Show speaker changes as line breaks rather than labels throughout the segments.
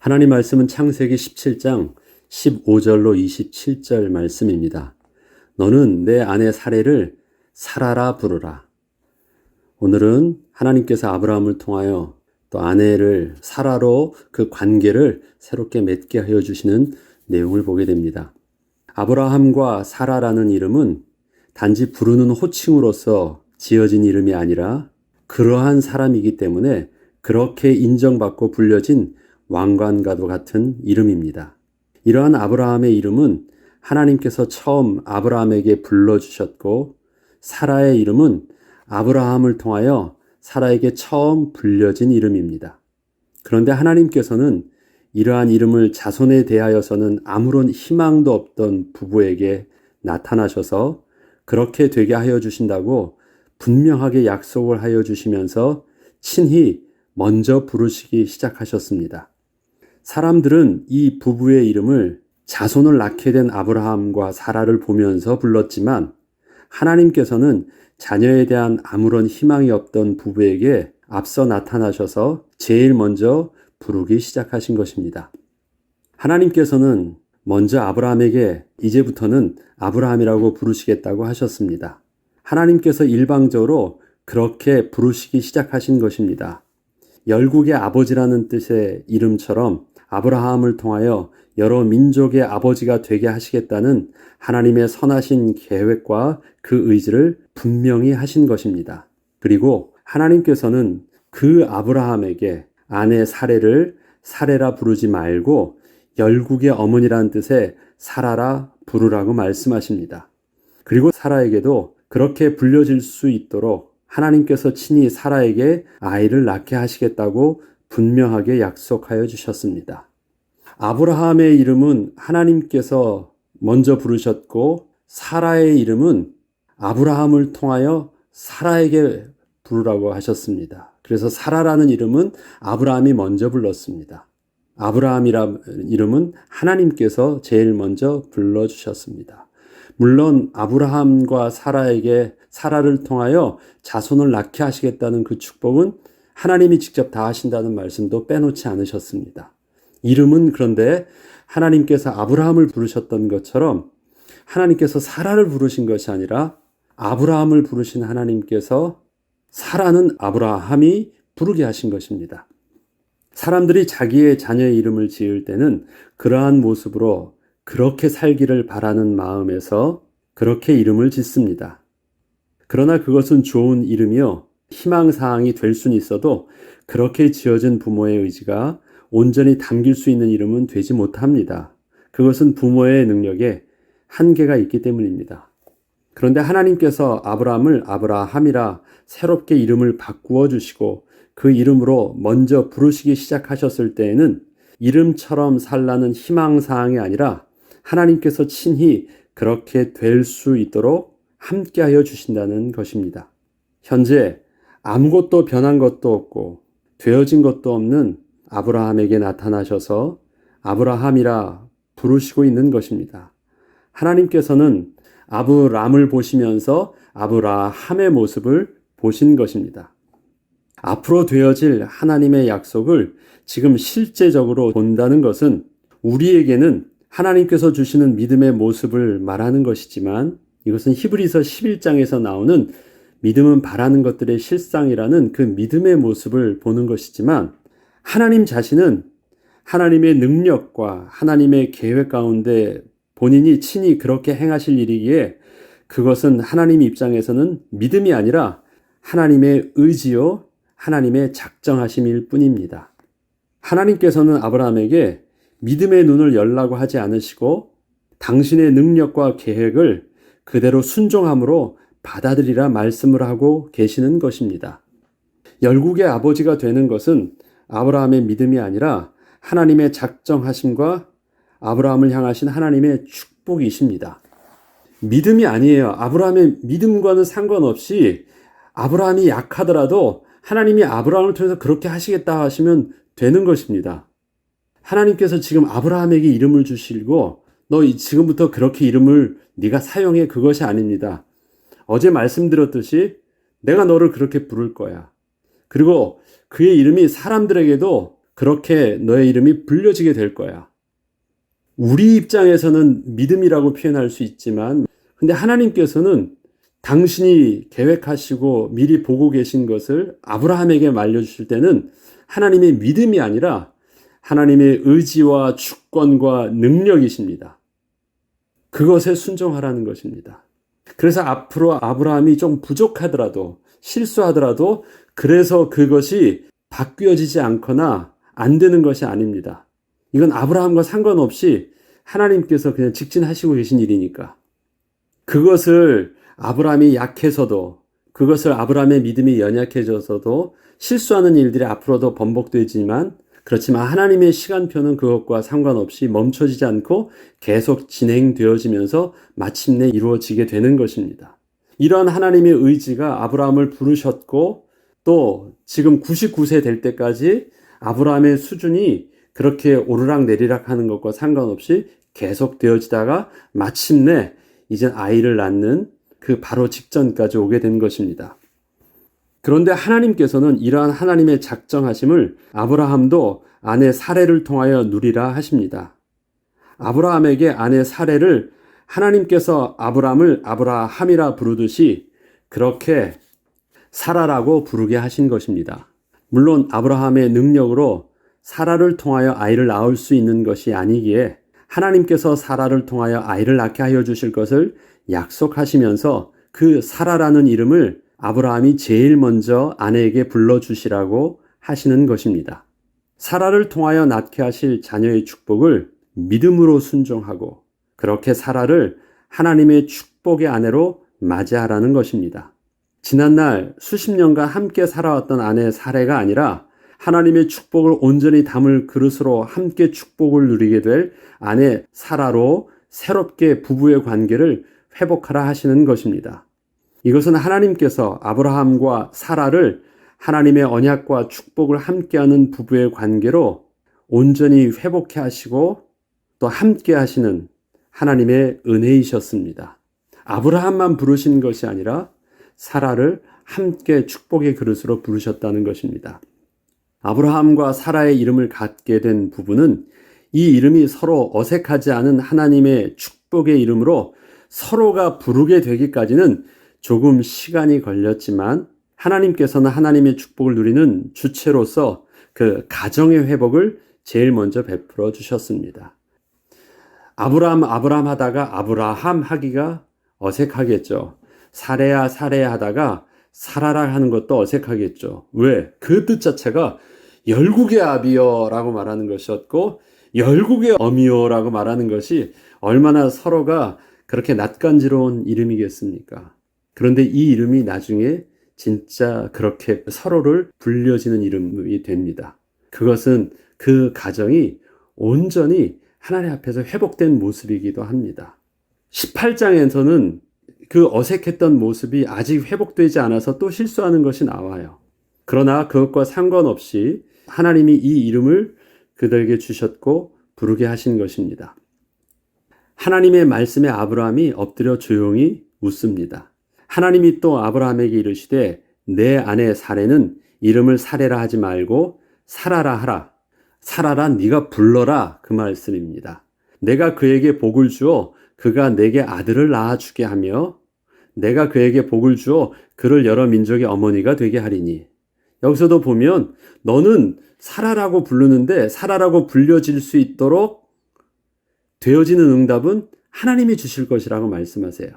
하나님 말씀은 창세기 17장 15절로 27절 말씀입니다. 너는 내 아내 사레를 사라라 부르라. 오늘은 하나님께서 아브라함을 통하여 또 아내를 사라로 그 관계를 새롭게 맺게 하여 주시는 내용을 보게 됩니다. 아브라함과 사라라는 이름은 단지 부르는 호칭으로서 지어진 이름이 아니라 그러한 사람이기 때문에 그렇게 인정받고 불려진 왕관과도 같은 이름입니다. 이러한 아브라함의 이름은 하나님께서 처음 아브라함에게 불러주셨고, 사라의 이름은 아브라함을 통하여 사라에게 처음 불려진 이름입니다. 그런데 하나님께서는 이러한 이름을 자손에 대하여서는 아무런 희망도 없던 부부에게 나타나셔서 그렇게 되게 하여 주신다고 분명하게 약속을 하여 주시면서 친히 먼저 부르시기 시작하셨습니다. 사람들은 이 부부의 이름을 자손을 낳게 된 아브라함과 사라를 보면서 불렀지만 하나님께서는 자녀에 대한 아무런 희망이 없던 부부에게 앞서 나타나셔서 제일 먼저 부르기 시작하신 것입니다. 하나님께서는 먼저 아브라함에게 이제부터는 아브라함이라고 부르시겠다고 하셨습니다. 하나님께서 일방적으로 그렇게 부르시기 시작하신 것입니다. 열국의 아버지라는 뜻의 이름처럼 아브라함을 통하여 여러 민족의 아버지가 되게 하시겠다는 하나님의 선하신 계획과 그 의지를 분명히 하신 것입니다. 그리고 하나님께서는 그 아브라함에게 아내 사레를 사레라 부르지 말고 열국의 어머니라는 뜻의 사라라 부르라고 말씀하십니다. 그리고 사라에게도 그렇게 불려질 수 있도록 하나님께서 친히 사라에게 아이를 낳게 하시겠다고 분명하게 약속하여 주셨습니다. 아브라함의 이름은 하나님께서 먼저 부르셨고, 사라의 이름은 아브라함을 통하여 사라에게 부르라고 하셨습니다. 그래서 사라라는 이름은 아브라함이 먼저 불렀습니다. 아브라함이라는 이름은 하나님께서 제일 먼저 불러주셨습니다. 물론 아브라함과 사라에게 사라를 통하여 자손을 낳게 하시겠다는 그 축복은 하나님이 직접 다 하신다는 말씀도 빼놓지 않으셨습니다. 이름은 그런데 하나님께서 아브라함을 부르셨던 것처럼 하나님께서 사라를 부르신 것이 아니라 아브라함을 부르신 하나님께서 사라는 아브라함이 부르게 하신 것입니다. 사람들이 자기의 자녀의 이름을 지을 때는 그러한 모습으로 그렇게 살기를 바라는 마음에서 그렇게 이름을 짓습니다. 그러나 그것은 좋은 이름이요, 희망사항이 될 수는 있어도 그렇게 지어진 부모의 의지가 온전히 담길 수 있는 이름은 되지 못합니다. 그것은 부모의 능력에 한계가 있기 때문입니다. 그런데 하나님께서 아브라함을 아브라함이라 새롭게 이름을 바꾸어 주시고 그 이름으로 먼저 부르시기 시작하셨을 때에는 이름처럼 살라는 희망사항이 아니라 하나님께서 친히 그렇게 될 수 있도록 함께하여 주신다는 것입니다. 현재 아무것도 변한 것도 없고 되어진 것도 없는 아브라함에게 나타나셔서 아브라함이라 부르시고 있는 것입니다. 하나님께서는 아브람을 보시면서 아브라함의 모습을 보신 것입니다. 앞으로 되어질 하나님의 약속을 지금 실제적으로 본다는 것은 우리에게는 하나님께서 주시는 믿음의 모습을 말하는 것이지만 이것은 히브리서 11장에서 나오는 믿음은 바라는 것들의 실상이라는 그 믿음의 모습을 보는 것이지만 하나님 자신은 하나님의 능력과 하나님의 계획 가운데 본인이 친히 그렇게 행하실 일이기에 그것은 하나님 입장에서는 믿음이 아니라 하나님의 의지요, 하나님의 작정하심일 뿐입니다. 하나님께서는 아브라함에게 믿음의 눈을 열라고 하지 않으시고 당신의 능력과 계획을 그대로 순종함으로 받아들이라 말씀을 하고 계시는 것입니다. 열국의 아버지가 되는 것은 아브라함의 믿음이 아니라 하나님의 작정하심과 아브라함을 향하신 하나님의 축복이십니다. 믿음이 아니에요. 아브라함의 믿음과는 상관없이 아브라함이 약하더라도 하나님이 아브라함을 통해서 그렇게 하시겠다 하시면 되는 것입니다. 하나님께서 지금 아브라함에게 이름을 주시고 너 지금부터 그렇게 이름을 네가 사용해, 그것이 아닙니다. 어제 말씀드렸듯이 내가 너를 그렇게 부를 거야. 그리고 그의 이름이 사람들에게도 그렇게 너의 이름이 불려지게 될 거야. 우리 입장에서는 믿음이라고 표현할 수 있지만, 근데 하나님께서는 당신이 계획하시고 미리 보고 계신 것을 아브라함에게 말려주실 때는 하나님의 믿음이 아니라 하나님의 의지와 주권과 능력이십니다. 그것에 순종하라는 것입니다. 그래서 앞으로 아브라함이 좀 부족하더라도, 실수하더라도, 그래서 그것이 바뀌어지지 않거나 안 되는 것이 아닙니다. 이건 아브라함과 상관없이 하나님께서 그냥 직진하시고 계신 일이니까. 그것을 아브라함이 약해서도, 그것을 아브라함의 믿음이 연약해져서도 실수하는 일들이 앞으로도 번복되지만, 그렇지만 하나님의 시간표는 그것과 상관없이 멈춰지지 않고 계속 진행되어지면서 마침내 이루어지게 되는 것입니다. 이러한 하나님의 의지가 아브라함을 부르셨고, 또 지금 99세 될 때까지 아브라함의 수준이 그렇게 오르락내리락 하는 것과 상관없이 계속 되어지다가 마침내 이제 아이를 낳는 그 바로 직전까지 오게 된 것입니다. 그런데 하나님께서는 이러한 하나님의 작정하심을 아브라함도 아내 사레를 통하여 누리라 하십니다. 아브라함에게 아내 사레를 하나님께서 아브라함을 아브라함이라 부르듯이 그렇게 사라라고 부르게 하신 것입니다. 물론 아브라함의 능력으로 사라를 통하여 아이를 낳을 수 있는 것이 아니기에 하나님께서 사라를 통하여 아이를 낳게 하여 주실 것을 약속하시면서 그 사라라는 이름을 아브라함이 제일 먼저 아내에게 불러주시라고 하시는 것입니다. 사라를 통하여 낳게 하실 자녀의 축복을 믿음으로 순종하고 그렇게 사라를 하나님의 축복의 아내로 맞이하라는 것입니다. 지난날 수십 년간 함께 살아왔던 아내 사레가 아니라 하나님의 축복을 온전히 담을 그릇으로 함께 축복을 누리게 될 아내 사라로 새롭게 부부의 관계를 회복하라 하시는 것입니다. 이것은 하나님께서 아브라함과 사라를 하나님의 언약과 축복을 함께하는 부부의 관계로 온전히 회복해 하시고 또 함께 하시는 하나님의 은혜이셨습니다. 아브라함만 부르신 것이 아니라 사라를 함께 축복의 그릇으로 부르셨다는 것입니다. 아브라함과 사라의 이름을 갖게 된 부부는 이 이름이 서로 어색하지 않은 하나님의 축복의 이름으로 서로가 부르게 되기까지는 조금 시간이 걸렸지만 하나님께서는 하나님의 축복을 누리는 주체로서 그 가정의 회복을 제일 먼저 베풀어 주셨습니다. 아브라함 하다가 아브라함 하기가 어색하겠죠. 사레야 하다가 사라라 하는 것도 어색하겠죠. 왜? 그 뜻 자체가 열국의 아비여라고 말하는 것이었고 열국의 어미여라고 말하는 것이 얼마나 서로가 그렇게 낯간지러운 이름이겠습니까? 그런데 이 이름이 나중에 진짜 그렇게 서로를 불려지는 이름이 됩니다. 그것은 그 가정이 온전히 하나님 앞에서 회복된 모습이기도 합니다. 18장에서는 그 어색했던 모습이 아직 회복되지 않아서 또 실수하는 것이 나와요. 그러나 그것과 상관없이 하나님이 이 이름을 그들에게 주셨고 부르게 하신 것입니다. 하나님의 말씀에 아브라함이 엎드려 조용히 웃습니다. 하나님이 또 아브라함에게 이르시되 내 아내 사레는 이름을 사레라 하지 말고 사라라 하라. 사라라 네가 불러라 그 말씀입니다. 내가 그에게 복을 주어 그가 내게 아들을 낳아주게 하며 내가 그에게 복을 주어 그를 여러 민족의 어머니가 되게 하리니. 여기서도 보면 너는 사라라고 부르는데 사라라고 불려질 수 있도록 되어지는 응답은 하나님이 주실 것이라고 말씀하세요.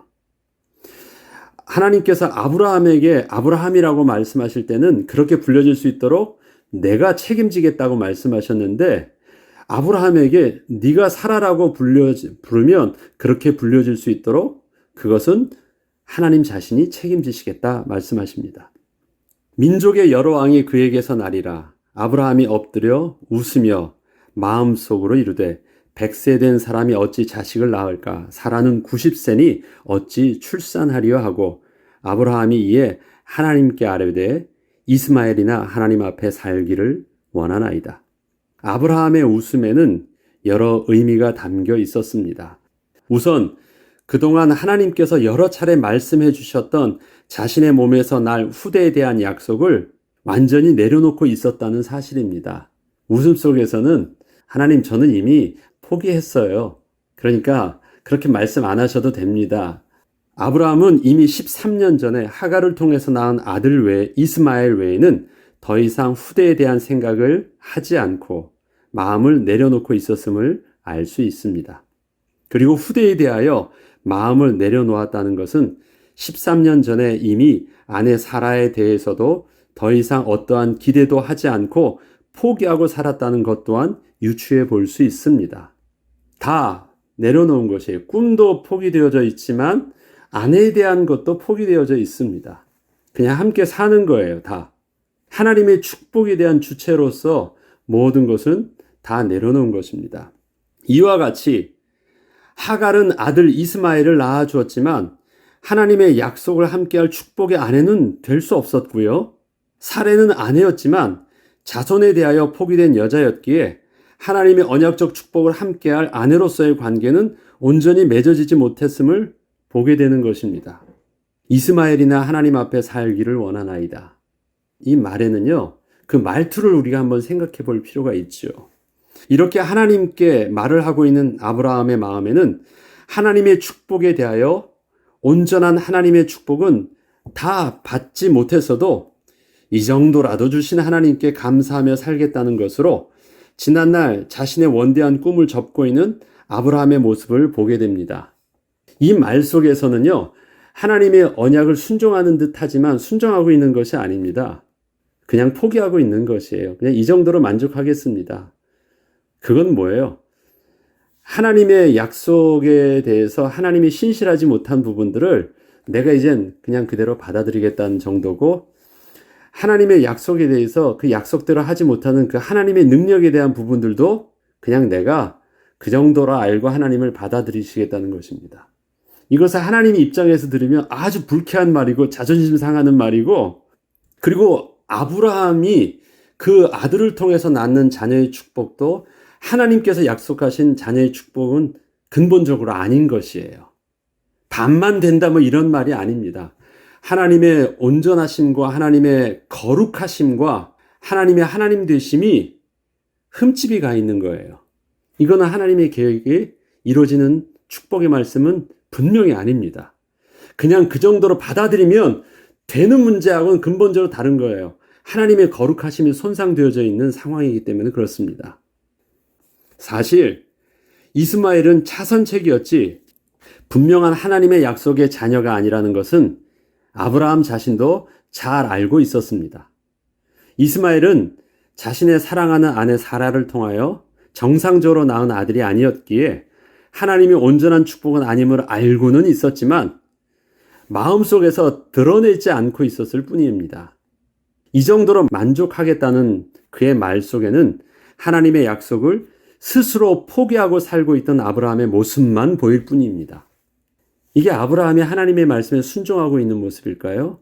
하나님께서 아브라함에게 아브라함이라고 말씀하실 때는 그렇게 불려질 수 있도록 내가 책임지겠다고 말씀하셨는데 아브라함에게 네가 사라라고 부르면 그렇게 불려질 수 있도록 그것은 하나님 자신이 책임지시겠다 말씀하십니다. 민족의 여러 왕이 그에게서 나리라. 아브라함이 엎드려 웃으며 마음속으로 이르되 100세 된 사람이 어찌 자식을 낳을까? 사라는 90세니 어찌 출산하리요 하고 아브라함이 이에 하나님께 아뢰되 이스마엘이나 하나님 앞에 살기를 원하나이다. 아브라함의 웃음에는 여러 의미가 담겨 있었습니다. 우선 그동안 하나님께서 여러 차례 말씀해 주셨던 자신의 몸에서 날 후대에 대한 약속을 완전히 내려놓고 있었다는 사실입니다. 웃음 속에서는 하나님, 저는 이미 포기했어요. 그러니까 그렇게 말씀 안 하셔도 됩니다. 아브라함은 이미 13년 전에 하갈을 통해서 낳은 아들 외에, 이스마엘 외에는 더 이상 후대에 대한 생각을 하지 않고 마음을 내려놓고 있었음을 알 수 있습니다. 그리고 후대에 대하여 마음을 내려놓았다는 것은 13년 전에 이미 아내 사라에 대해서도 더 이상 어떠한 기대도 하지 않고 포기하고 살았다는 것 또한 유추해 볼 수 있습니다. 다 내려놓은 것이에요. 꿈도 포기되어져 있지만 아내에 대한 것도 포기되어져 있습니다. 그냥 함께 사는 거예요, 다. 하나님의 축복에 대한 주체로서 모든 것은 다 내려놓은 것입니다. 이와 같이 하갈은 아들 이스마엘을 낳아주었지만 하나님의 약속을 함께할 축복의 아내는 될 수 없었고요. 사레는 아내였지만 자손에 대하여 포기된 여자였기에 하나님의 언약적 축복을 함께할 아내로서의 관계는 온전히 맺어지지 못했음을 보게 되는 것입니다. 이스마엘이나 하나님 앞에 살기를 원하나이다. 이 말에는요, 그 말투를 우리가 한번 생각해 볼 필요가 있죠. 이렇게 하나님께 말을 하고 있는 아브라함의 마음에는 하나님의 축복에 대하여 온전한 하나님의 축복은 다 받지 못했어도 이 정도라도 주신 하나님께 감사하며 살겠다는 것으로 지난날 자신의 원대한 꿈을 접고 있는 아브라함의 모습을 보게 됩니다. 이 말 속에서는요, 하나님의 언약을 순종하는 듯 하지만 순종하고 있는 것이 아닙니다. 그냥 포기하고 있는 것이에요. 그냥 이 정도로 만족하겠습니다. 그건 뭐예요? 하나님의 약속에 대해서 하나님이 신실하지 못한 부분들을 내가 이젠 그냥 그대로 받아들이겠다는 정도고, 하나님의 약속에 대해서 그 약속대로 하지 못하는 그 하나님의 능력에 대한 부분들도 그냥 내가 그 정도라 알고 하나님을 받아들이시겠다는 것입니다. 이것을 하나님 입장에서 들으면 아주 불쾌한 말이고 자존심 상하는 말이고, 그리고 아브라함이 그 아들을 통해서 낳는 자녀의 축복도 하나님께서 약속하신 자녀의 축복은 근본적으로 아닌 것이에요. 반만 된다 뭐 이런 말이 아닙니다. 하나님의 온전하심과 하나님의 거룩하심과 하나님의 하나님 되심이 흠집이 가 있는 거예요. 이거는 하나님의 계획이 이루어지는 축복의 말씀은 분명히 아닙니다. 그냥 그 정도로 받아들이면 되는 문제하고는 근본적으로 다른 거예요. 하나님의 거룩하심이 손상되어져 있는 상황이기 때문에 그렇습니다. 사실 이스마엘은 차선책이었지 분명한 하나님의 약속의 자녀가 아니라는 것은 아브라함 자신도 잘 알고 있었습니다. 이스마엘은 자신의 사랑하는 아내 사라를 통하여 정상적으로 낳은 아들이 아니었기에 하나님이 온전한 축복은 아님을 알고는 있었지만 마음속에서 드러내지 않고 있었을 뿐입니다. 이 정도로 만족하겠다는 그의 말 속에는 하나님의 약속을 스스로 포기하고 살고 있던 아브라함의 모습만 보일 뿐입니다. 이게 아브라함이 하나님의 말씀에 순종하고 있는 모습일까요?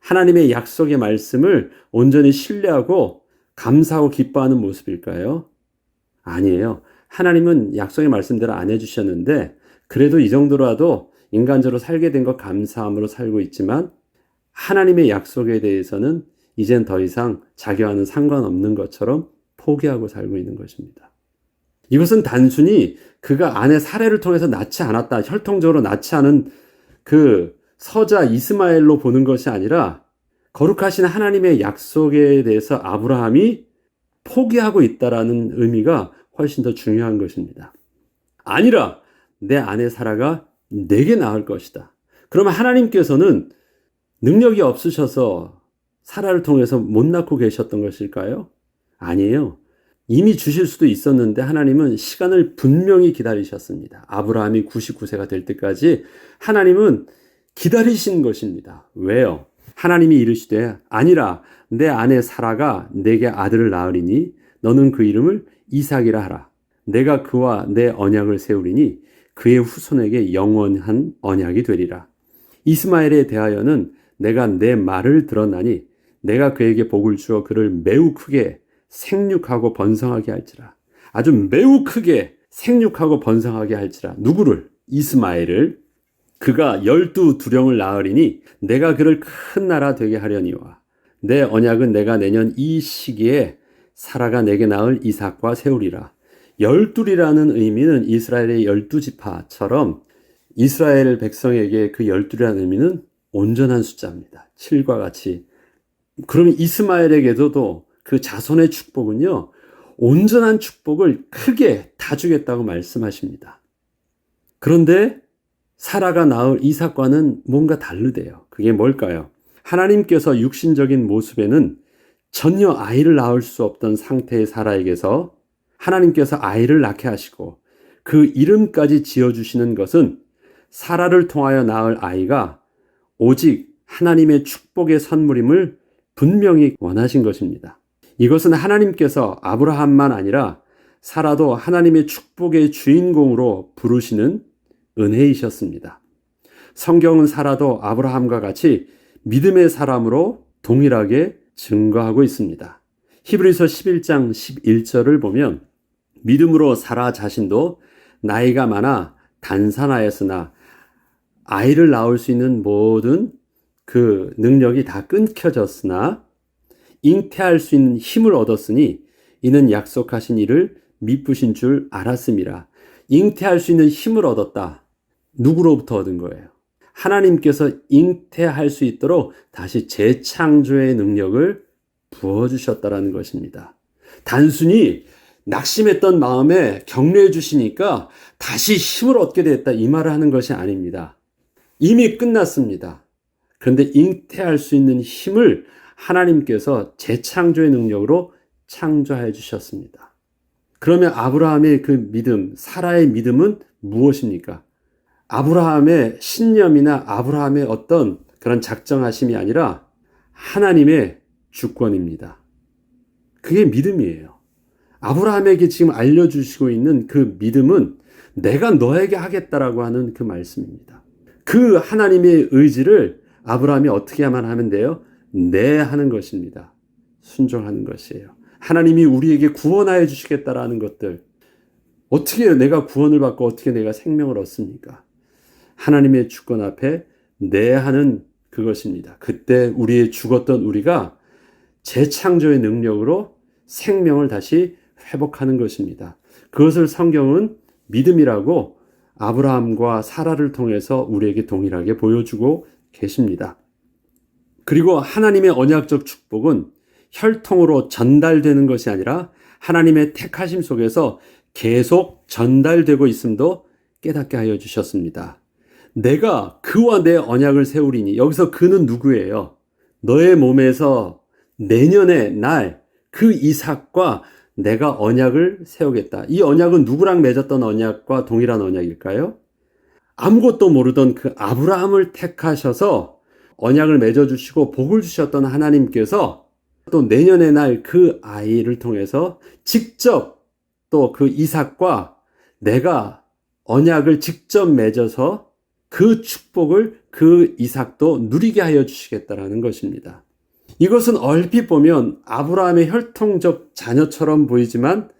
하나님의 약속의 말씀을 온전히 신뢰하고 감사하고 기뻐하는 모습일까요? 아니에요. 하나님은 약속의 말씀대로 안 해주셨는데 그래도 이 정도라도 인간적으로 살게 된 것 감사함으로 살고 있지만 하나님의 약속에 대해서는 이젠 더 이상 자기와는 상관없는 것처럼 포기하고 살고 있는 것입니다. 이것은 단순히 그가 아내 사레를 통해서 낳지 않았다, 혈통적으로 낳지 않은 그 서자 이스마엘로 보는 것이 아니라 거룩하신 하나님의 약속에 대해서 아브라함이 포기하고 있다라는 의미가 훨씬 더 중요한 것입니다. 아니라 내 아내 사라가 내게 낳을 것이다. 그러면 하나님께서는 능력이 없으셔서 사라를 통해서 못 낳고 계셨던 것일까요? 아니에요. 이미 주실 수도 있었는데 하나님은 시간을 분명히 기다리셨습니다. 아브라함이 99세가 될 때까지 하나님은 기다리신 것입니다. 왜요? 하나님이 이르시되 아니라 내 아내 사라가 내게 아들을 낳으리니 너는 그 이름을 이삭이라 하라. 내가 그와 내 언약을 세우리니 그의 후손에게 영원한 언약이 되리라. 이스마엘에 대하여는 내가 내 말을 들었나니 내가 그에게 복을 주어 그를 매우 크게 생육하고 번성하게 할지라. 아주 매우 크게 생육하고 번성하게 할지라. 누구를? 이스마엘을. 그가 12두령을 낳으리니 내가 그를 큰 나라 되게 하려니와 내 언약은 내가 내년 이 시기에 사라가 내게 낳을 이삭과 세우리라. 열둘이라는 의미는 이스라엘의 12지파처럼 이스라엘 백성에게 그 열둘이라는 의미는 온전한 숫자입니다. 7과 같이. 그러면 이스마엘에게도 그 자손의 축복은요, 온전한 축복을 크게 다 주겠다고 말씀하십니다. 그런데 사라가 낳을 이삭과는 뭔가 다르대요. 그게 뭘까요? 하나님께서 육신적인 모습에는 전혀 아이를 낳을 수 없던 상태의 사라에게서 하나님께서 아이를 낳게 하시고 그 이름까지 지어주시는 것은 사라를 통하여 낳을 아이가 오직 하나님의 축복의 선물임을 분명히 원하신 것입니다. 이것은 하나님께서 아브라함만 아니라 사라도 하나님의 축복의 주인공으로 부르시는 은혜이셨습니다. 성경은 사라도 아브라함과 같이 믿음의 사람으로 동일하게 증거하고 있습니다. 히브리서 11장 11절을 보면 믿음으로 사라 자신도 나이가 많아 단산하였으나 아이를 낳을 수 있는 모든 그 능력이 다 끊겨졌으나 잉태할 수 있는 힘을 얻었으니 이는 약속하신 이를 미쁘신 줄 알았음이라. 잉태할 수 있는 힘을 얻었다. 누구로부터 얻은 거예요? 하나님께서 잉태할 수 있도록 다시 재창조의 능력을 부어주셨다라는 것입니다. 단순히 낙심했던 마음에 격려해 주시니까 다시 힘을 얻게 됐다 이 말을 하는 것이 아닙니다. 이미 끝났습니다. 그런데 잉태할 수 있는 힘을 하나님께서 재창조의 능력으로 창조해 주셨습니다. 그러면 아브라함의 그 믿음, 사라의 믿음은 무엇입니까? 아브라함의 신념이나 아브라함의 어떤 그런 작정하심이 아니라 하나님의 주권입니다. 그게 믿음이에요. 아브라함에게 지금 알려주시고 있는 그 믿음은 내가 너에게 하겠다라고 하는 그 말씀입니다. 그 하나님의 의지를 아브라함이 어떻게 하면 돼요? 네 하는 것입니다. 순종하는 것이에요. 하나님이 우리에게 구원하여 주시겠다라는 것들. 어떻게 내가 구원을 받고 어떻게 내가 생명을 얻습니까? 하나님의 주권 앞에 네 하는 그것입니다. 그때 죽었던 우리가 재창조의 능력으로 생명을 다시 회복하는 것입니다. 그것을 성경은 믿음이라고 아브라함과 사라를 통해서 우리에게 동일하게 보여주고 계십니다. 그리고 하나님의 언약적 축복은 혈통으로 전달되는 것이 아니라 하나님의 택하심 속에서 계속 전달되고 있음도 깨닫게 하여 주셨습니다. 내가 그와 내 언약을 세우리니, 여기서 그는 누구예요? 너의 몸에서 내년의 날 그 이삭과 내가 언약을 세우겠다. 이 언약은 누구랑 맺었던 언약과 동일한 언약일까요? 아무것도 모르던 그 아브라함을 택하셔서 언약을 맺어주시고 복을 주셨던 하나님께서 또 내년의 날 그 아이를 통해서 직접 또 그 이삭과 내가 언약을 직접 맺어서 그 축복을 그 이삭도 누리게 하여 주시겠다라는 것입니다. 이것은 얼핏 보면 아브라함의 혈통적 자녀처럼 보이지만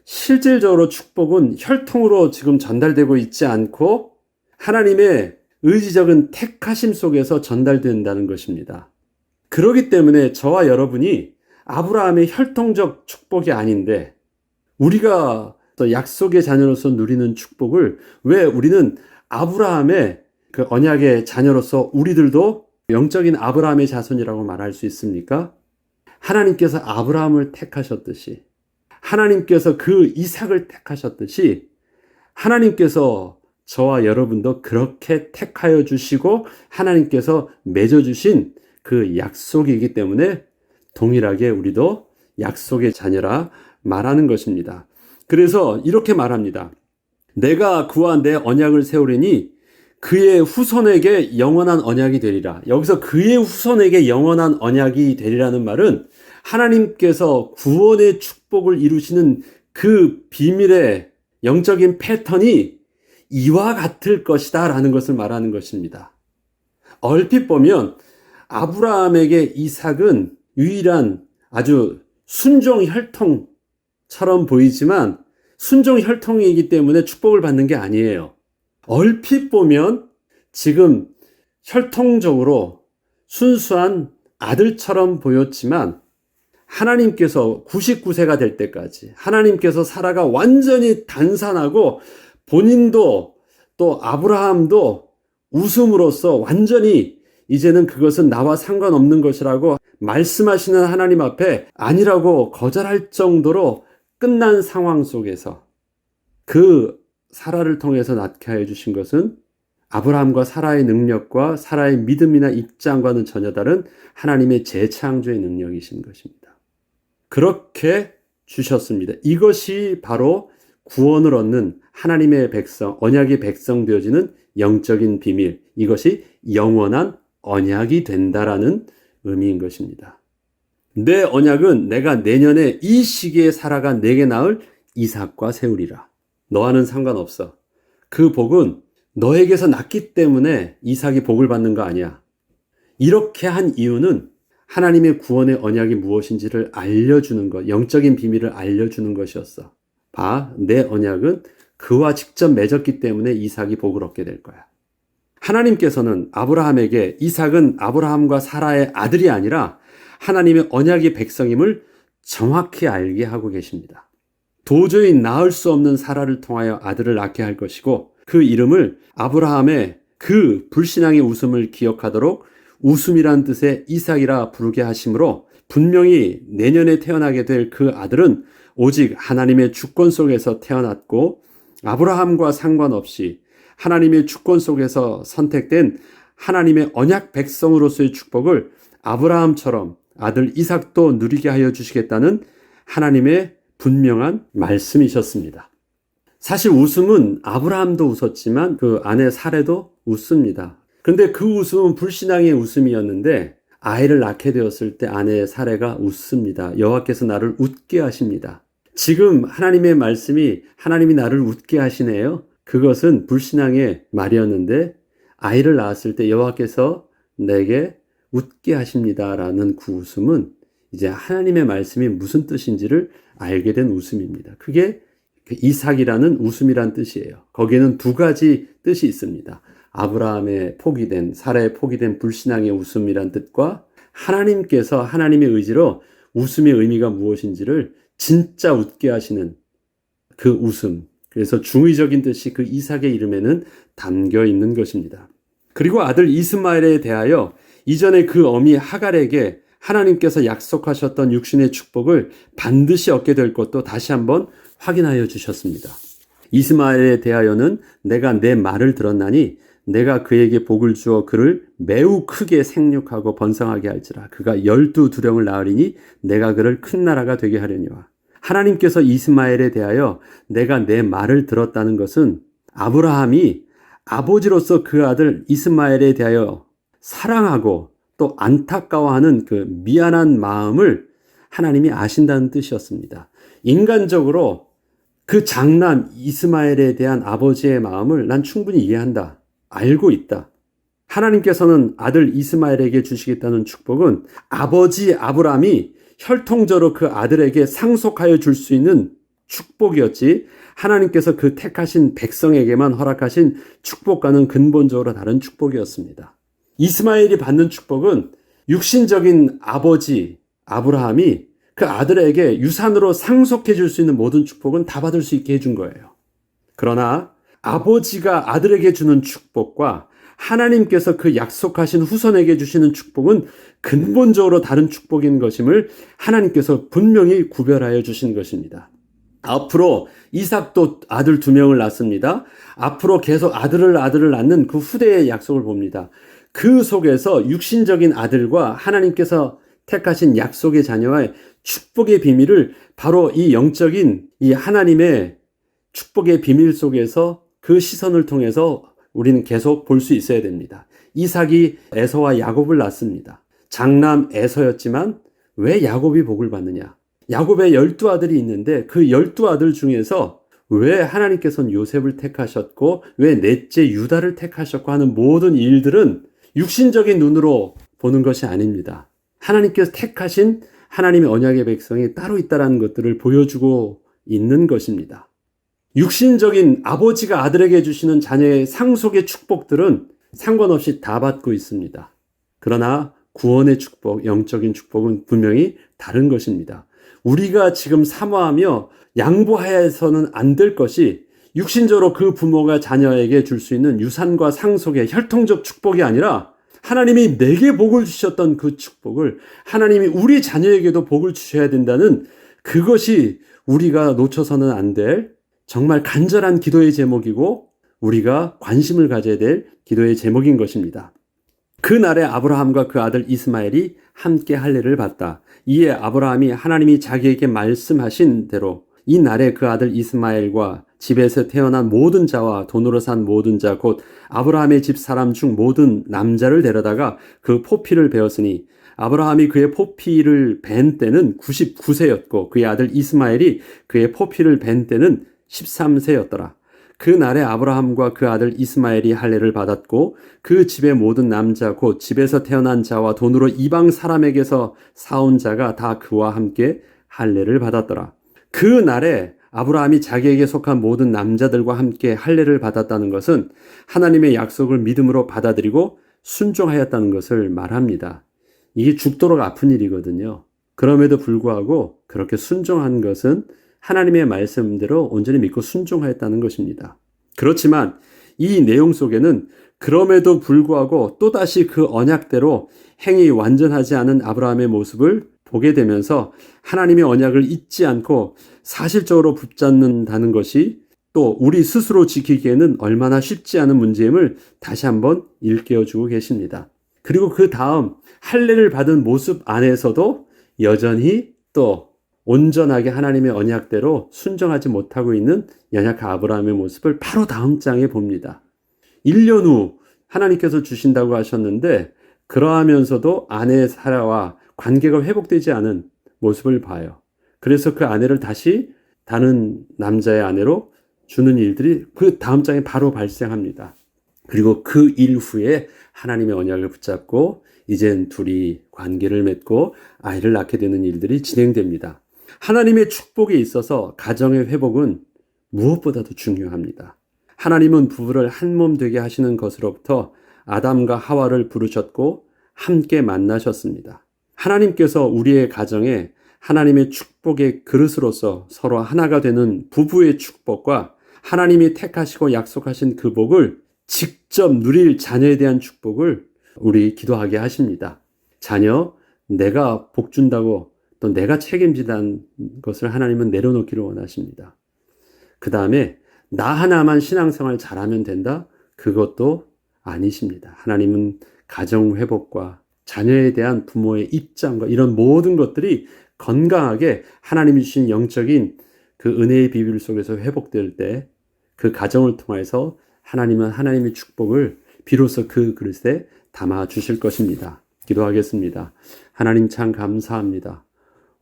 실질적으로 축복은 혈통으로 지금 전달되고 있지 않고 하나님의 의지적인 택하심 속에서 전달된다는 것입니다. 그렇기 때문에 저와 여러분이 아브라함의 혈통적 축복이 아닌데 우리가 약속의 자녀로서 누리는 축복을 왜 우리는 아브라함의 그 언약의 자녀로서 우리들도 영적인 아브라함의 자손이라고 말할 수 있습니까? 하나님께서 아브라함을 택하셨듯이 하나님께서 그 이삭을 택하셨듯이 하나님께서 저와 여러분도 그렇게 택하여 주시고 하나님께서 맺어주신 그 약속이기 때문에 동일하게 우리도 약속의 자녀라 말하는 것입니다. 그래서 이렇게 말합니다. 내가 그와 내 언약을 세우리니 그의 후손에게 영원한 언약이 되리라. 여기서 그의 후손에게 영원한 언약이 되리라는 말은 하나님께서 구원의 축복을 이루시는 그 비밀의 영적인 패턴이 이와 같을 것이다 라는 것을 말하는 것입니다. 얼핏 보면 아브라함에게 이삭은 유일한 아주 순종 혈통처럼 보이지만 순종 혈통이기 때문에 축복을 받는 게 아니에요. 얼핏 보면 지금 혈통적으로 순수한 아들처럼 보였지만 하나님께서 99세가 될 때까지 하나님께서 사라가 완전히 단산하고 본인도 또 아브라함도 웃음으로써 완전히 이제는 그것은 나와 상관없는 것이라고 말씀하시는 하나님 앞에 아니라고 거절할 정도로 끝난 상황 속에서 그 사라를 통해서 낳게 해 주신 것은 아브라함과 사라의 능력과 사라의 믿음이나 입장과는 전혀 다른 하나님의 재창조의 능력이신 것입니다. 그렇게 주셨습니다. 이것이 바로 구원을 얻는 하나님의 백성, 언약의 백성 되어지는 영적인 비밀, 이것이 영원한 언약이 된다라는 의미인 것입니다. 내 언약은 내가 내년에 이 시기에 사라가 내게 낳을 이삭과 세우리라. 너와는 상관없어. 그 복은 너에게서 났기 때문에 이삭이 복을 받는 거 아니야. 이렇게 한 이유는 하나님의 구원의 언약이 무엇인지를 알려주는 것, 영적인 비밀을 알려주는 것이었어. 봐, 내 언약은 그와 직접 맺었기 때문에 이삭이 복을 얻게 될 거야. 하나님께서는 아브라함에게 이삭은 아브라함과 사라의 아들이 아니라 하나님의 언약의 백성임을 정확히 알게 하고 계십니다. 도저히 낳을 수 없는 사라를 통하여 아들을 낳게 할 것이고 그 이름을 아브라함의 그 불신앙의 웃음을 기억하도록 웃음이란 뜻의 이삭이라 부르게 하심으로 분명히 내년에 태어나게 될 그 아들은 오직 하나님의 주권 속에서 태어났고 아브라함과 상관없이 하나님의 주권 속에서 선택된 하나님의 언약 백성으로서의 축복을 아브라함처럼 아들 이삭도 누리게 하여 주시겠다는 하나님의 분명한 말씀이셨습니다. 사실 웃음은 아브라함도 웃었지만 그 아내 사레도 웃습니다. 그런데 그 웃음은 불신앙의 웃음이었는데 아이를 낳게 되었을 때 아내 사레가 웃습니다. 여호와께서 나를 웃게 하십니다. 지금 하나님의 말씀이 하나님이 나를 웃게 하시네요. 그것은 불신앙의 말이었는데 아이를 낳았을 때 여호와께서 내게 웃게 하십니다라는 그 웃음은 이제 하나님의 말씀이 무슨 뜻인지를 알게 된 웃음입니다. 그게 이삭이라는 웃음이란 뜻이에요. 거기에는 두 가지 뜻이 있습니다. 아브라함의 포기된, 사라의 포기된 불신앙의 웃음이란 뜻과 하나님께서 하나님의 의지로 웃음의 의미가 무엇인지를 진짜 웃게 하시는 그 웃음. 그래서 중의적인 뜻이 그 이삭의 이름에는 담겨 있는 것입니다. 그리고 아들 이스마엘에 대하여 이전에 그 어미 하갈에게 하나님께서 약속하셨던 육신의 축복을 반드시 얻게 될 것도 다시 한번 확인하여 주셨습니다. 이스마엘에 대하여는 내가 내 말을 들었나니 내가 그에게 복을 주어 그를 매우 크게 생육하고 번성하게 할지라. 그가 12두령을 낳으리니 내가 그를 큰 나라가 되게 하려니와. 하나님께서 이스마엘에 대하여 내가 내 말을 들었다는 것은 아브라함이 아버지로서 그 아들 이스마엘에 대하여 사랑하고 또 안타까워하는 그 미안한 마음을 하나님이 아신다는 뜻이었습니다. 인간적으로 그 장남 이스마엘에 대한 아버지의 마음을 난 충분히 이해한다. 알고 있다. 하나님께서는 아들 이스마엘에게 주시겠다는 축복은 아버지 아브라함이 혈통적으로 그 아들에게 상속하여 줄 수 있는 축복이었지 하나님께서 그 택하신 백성에게만 허락하신 축복과는 근본적으로 다른 축복이었습니다. 이스마엘이 받는 축복은 육신적인 아버지 아브라함이 그 아들에게 유산으로 상속해 줄 수 있는 모든 축복은 다 받을 수 있게 해준 거예요. 그러나 아버지가 아들에게 주는 축복과 하나님께서 그 약속하신 후손에게 주시는 축복은 근본적으로 다른 축복인 것임을 하나님께서 분명히 구별하여 주신 것입니다. 앞으로 이삭도 아들 2명을 낳습니다. 앞으로 계속 아들을 낳는 그 후대의 약속을 봅니다. 그 속에서 육신적인 아들과 하나님께서 택하신 약속의 자녀와의 축복의 비밀을 바로 이 영적인 이 하나님의 축복의 비밀 속에서 그 시선을 통해서 우리는 계속 볼 수 있어야 됩니다. 이삭이 에서와 야곱을 낳습니다. 장남 에서였지만 왜 야곱이 복을 받느냐? 야곱의 12아들이 있는데 그 12아들 중에서 왜 하나님께서는 요셉을 택하셨고 왜 넷째 유다를 택하셨고 하는 모든 일들은 육신적인 눈으로 보는 것이 아닙니다. 하나님께서 택하신 하나님의 언약의 백성이 따로 있다는 것들을 보여주고 있는 것입니다. 육신적인 아버지가 아들에게 주시는 자녀의 상속의 축복들은 상관없이 다 받고 있습니다. 그러나 구원의 축복, 영적인 축복은 분명히 다른 것입니다. 우리가 지금 사모하며 양보하여서는 안 될 것이 육신적으로 그 부모가 자녀에게 줄 수 있는 유산과 상속의 혈통적 축복이 아니라 하나님이 내게 복을 주셨던 그 축복을 하나님이 우리 자녀에게도 복을 주셔야 된다는 그것이 우리가 놓쳐서는 안 될 정말 간절한 기도의 제목이고 우리가 관심을 가져야 될 기도의 제목인 것입니다. 그날에 아브라함과 그 아들 이스마엘이 함께 할례를 받다. 이에 아브라함이 하나님이 자기에게 말씀하신 대로 이 날에 그 아들 이스마엘과 집에서 태어난 모든 자와 돈으로 산 모든 자 곧 아브라함의 집 사람 중 모든 남자를 데려다가 그 포피를 베었으니 아브라함이 그의 포피를 벤 때는 99세였고 그의 아들 이스마엘이 그의 포피를 벤 때는 13세였더라. 그 날에 아브라함과 그 아들 이스마엘이 할례를 받았고 그 집의 모든 남자 곧 집에서 태어난 자와 돈으로 이방 사람에게서 사온 자가 다 그와 함께 할례를 받았더라. 그 날에 아브라함이 자기에게 속한 모든 남자들과 함께 할례를 받았다는 것은 하나님의 약속을 믿음으로 받아들이고 순종하였다는 것을 말합니다. 이게 죽도록 아픈 일이거든요. 그럼에도 불구하고 그렇게 순종한 것은 하나님의 말씀대로 온전히 믿고 순종하였다는 것입니다. 그렇지만 이 내용 속에는 그럼에도 불구하고 또다시 그 언약대로 행위 완전하지 않은 아브라함의 모습을 보게 되면서 하나님의 언약을 잊지 않고 사실적으로 붙잡는다는 것이 또 우리 스스로 지키기에는 얼마나 쉽지 않은 문제임을 다시 한번 일깨워주고 계십니다. 그리고 그 다음 할례를 받은 모습 안에서도 여전히 또 온전하게 하나님의 언약대로 순종하지 못하고 있는 연약한 아브라함의 모습을 바로 다음 장에 봅니다. 1년 후 하나님께서 주신다고 하셨는데 그러하면서도 아내 사라와 관계가 회복되지 않은 모습을 봐요. 그래서 그 아내를 다시 다른 남자의 아내로 주는 일들이 그 다음 장에 바로 발생합니다. 그리고 그 일 후에 하나님의 언약을 붙잡고 이젠 둘이 관계를 맺고 아이를 낳게 되는 일들이 진행됩니다. 하나님의 축복에 있어서 가정의 회복은 무엇보다도 중요합니다. 하나님은 부부를 한 몸 되게 하시는 것으로부터 아담과 하와를 부르셨고 함께 만나셨습니다. 하나님께서 우리의 가정에 하나님의 축복의 그릇으로서 서로 하나가 되는 부부의 축복과 하나님이 택하시고 약속하신 그 복을 직접 누릴 자녀에 대한 축복을 우리 기도하게 하십니다. 자녀, 내가 복 준다고 또 내가 책임지다는 것을 하나님은 내려놓기를 원하십니다. 그 다음에 나 하나만 신앙생활 잘하면 된다? 그것도 아니십니다. 하나님은 가정 회복과 자녀에 대한 부모의 입장과 이런 모든 것들이 건강하게 하나님이 주신 영적인 그 은혜의 비밀 속에서 회복될 때 그 가정을 통해서 하나님은 하나님의 축복을 비로소 그 그릇에 담아 주실 것입니다. 기도하겠습니다. 하나님 참 감사합니다.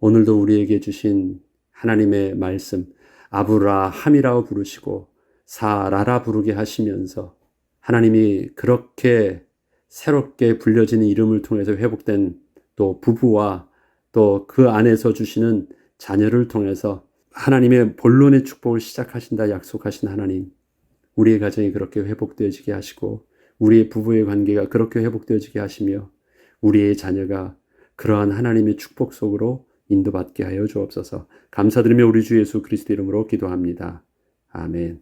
오늘도 우리에게 주신 하나님의 말씀 아브라함이라고 부르시고 사라라 부르게 하시면서 하나님이 그렇게 새롭게 불려지는 이름을 통해서 회복된 또 부부와 또 그 안에서 주시는 자녀를 통해서 하나님의 본론의 축복을 시작하신다 약속하신 하나님, 우리의 가정이 그렇게 회복되어지게 하시고 우리의 부부의 관계가 그렇게 회복되어지게 하시며 우리의 자녀가 그러한 하나님의 축복 속으로 인도받게 하여 주옵소서. 감사드리며 우리 주 예수 그리스도 이름으로 기도합니다. 아멘.